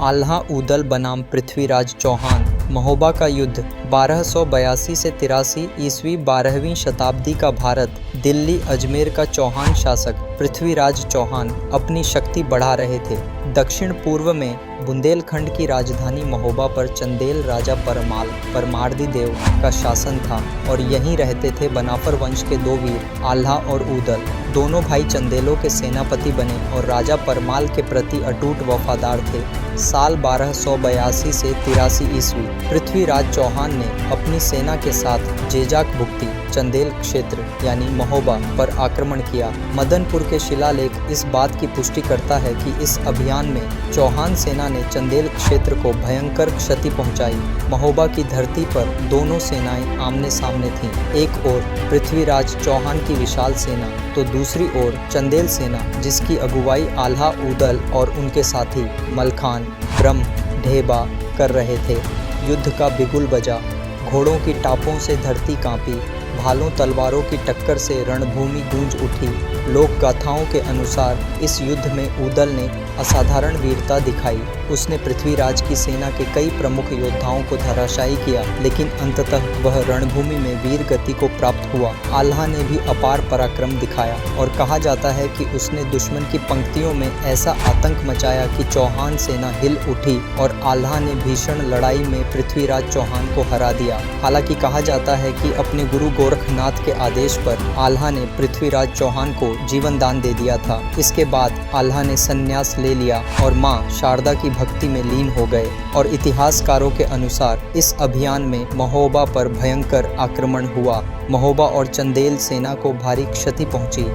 आल्हा ऊदल बनाम पृथ्वीराज चौहान। महोबा का युद्ध 1282 से 83 ईस्वी 12वीं शताब्दी का भारत। दिल्ली अजमेर का चौहान शासक पृथ्वीराज चौहान अपनी शक्ति बढ़ा रहे थे। दक्षिण पूर्व में बुंदेलखंड की राजधानी महोबा पर चंदेल राजा परमार्दी देव का शासन था और यहीं रहते थे बनाफर वंश के दो वीर आल्हा और ऊदल। दोनों भाई चंदेलों के सेनापति बने और राजा परमाल के प्रति अटूट वफादार थे। साल 1282 से 83 ईस्वी पृथ्वीराज चौहान ने अपनी सेना के साथ जेजाक भुक्ति चंदेल क्षेत्र यानी महोबा पर आक्रमण किया। मदनपुर के शिलालेख इस बात की पुष्टि करता है कि इस अभियान में चौहान सेना ने चंदेल क्षेत्र को भयंकर क्षति पहुंचाई। महोबा की धरती पर दोनों सेनाएं आमने सामने थीं। एक ओर पृथ्वीराज चौहान की विशाल सेना तो दूसरी ओर चंदेल सेना, जिसकी अगुवाई आल्हा ऊदल और उनके साथी मलखान ब्रह्म ढेबा कर रहे थे। युद्ध का बिगुल बजा, घोड़ों की टापों से धरती कांपी, भालों तलवारों की टक्कर से रणभूमि गूंज उठी। लोक गाथाओं के अनुसार इस युद्ध में ऊदल ने असाधारण वीरता दिखाई। उसने पृथ्वीराज की सेना के कई प्रमुख योद्धाओं को धराशायी किया, लेकिन अंततः वह रणभूमि में वीर गति को प्राप्त हुआ। आल्हा ने भी अपार पराक्रम दिखाया और कहा जाता है कि उसने दुश्मन की पंक्तियों में ऐसा आतंक मचाया कि चौहान सेना हिल उठी और आल्हा ने भीषण लड़ाई में पृथ्वीराज चौहान को हरा दिया। हालांकि कहा जाता है कि अपने गुरु गोरखनाथ के आदेश पर आल्हा ने पृथ्वीराज चौहान को जीवन दान दे दिया था। इसके बाद आल्हा ने संन्यास ले लिया और मां शारदा की भक्ति में लीन हो गए और इतिहासकारों के अनुसार इस अभियान में महोबा पर भयंकर आक्रमण हुआ। महोबा और चंदेल सेना को भारी क्षति पहुंची,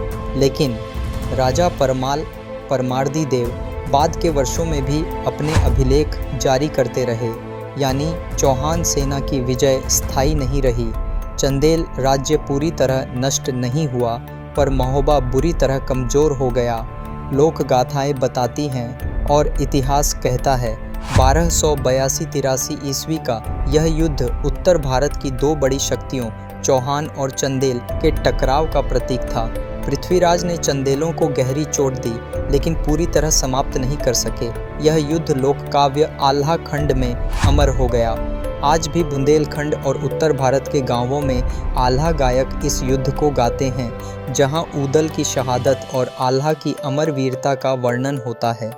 लेकिन राजा परमार्दी देव बाद के वर्षों में भी अपने अभिलेख जारी करते रहे, यानी चौहान सेना की विजय स्थायी नहीं रही। चंदेल राज्य पूरी तरह नष्ट नहीं हुआ, पर महोबा बुरी तरह कमज़ोर हो गया। लोक गाथाएँ बताती हैं और इतिहास कहता है 1282-83 ईस्वी का यह युद्ध उत्तर भारत की दो बड़ी शक्तियों चौहान और चंदेल के टकराव का प्रतीक था। पृथ्वीराज ने चंदेलों को गहरी चोट दी, लेकिन पूरी तरह समाप्त नहीं कर सके। यह युद्ध लोक काव्य आल्हा खंड में अमर हो गया। आज भी बुंदेलखंड और उत्तर भारत के गांवों में आल्हा गायक इस युद्ध को गाते हैं, जहां ऊदल की शहादत और आल्हा की अमर वीरता का वर्णन होता है।